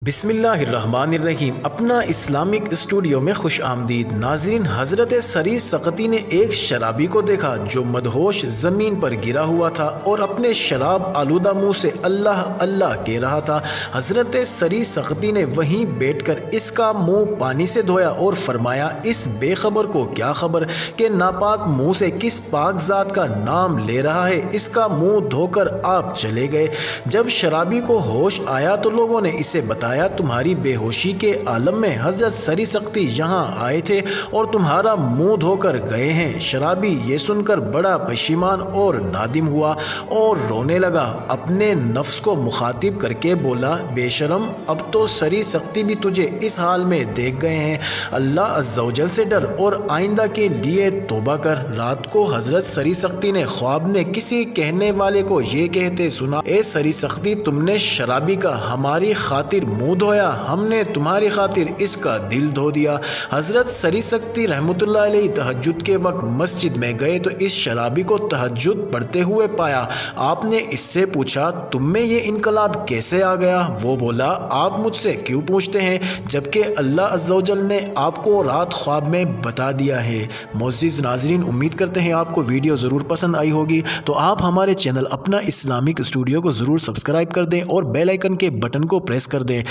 بسم اللہ الرحمن الرحیم۔ اپنا اسلامک اسٹوڈیو میں خوش آمدید ناظرین۔ حضرت سری سقطی نے ایک شرابی کو دیکھا جو مدہوش زمین پر گرا ہوا تھا اور اپنے شراب آلودہ منہ سے اللہ اللہ کہہ رہا تھا۔ حضرت سری سقطی نے وہیں بیٹھ کر اس کا منہ پانی سے دھویا اور فرمایا، اس بے خبر کو کیا خبر کہ ناپاک منہ سے کس پاک ذات کا نام لے رہا ہے۔ اس کا منہ دھو کر آپ چلے گئے۔ جب شرابی کو ہوش آیا تو لوگوں نے اسے بتایا، تمہاری بے ہوشی کے عالم میں حضرت سری سقطی یہاں آئے تھے اور تمہارا منہ دھو کر گئے ہیں۔ شرابی یہ سن کر بڑا پشیمان اور نادم ہوا اور رونے لگا۔ اپنے نفس کو مخاطب کر کے بولا، بے شرم، اب تو سری سقطی بھی تجھے اس حال میں دیکھ گئے ہیں۔ اللہ عز و جل سے ڈر اور آئندہ کے لیے توبہ کر۔ رات کو حضرت سری سقطی نے خواب میں کسی کہنے والے کو یہ کہتے سنا، اے سری سقطی، تم نے شرابی کا ہماری خاطر منہ دھویا، ہم نے تمہاری خاطر اس کا دل دھو دیا۔ حضرت سری سقطی رحمۃ اللہ علیہ تہجد کے وقت مسجد میں گئے تو اس شرابی کو تہجد پڑھتے ہوئے پایا۔ آپ نے اس سے پوچھا، تم میں یہ انقلاب کیسے آ گیا؟ وہ بولا، آپ مجھ سے کیوں پوچھتے ہیں جبکہ اللہ عز و جل نے آپ کو رات خواب میں بتا دیا ہے۔ معزز ناظرین، امید کرتے ہیں آپ کو ویڈیو ضرور پسند آئی ہوگی، تو آپ ہمارے چینل اپنا اسلامک اسٹوڈیو کو ضرور سبسکرائب کر دیں اور بیل آئیکن کے بٹن کو پریس کر دیں۔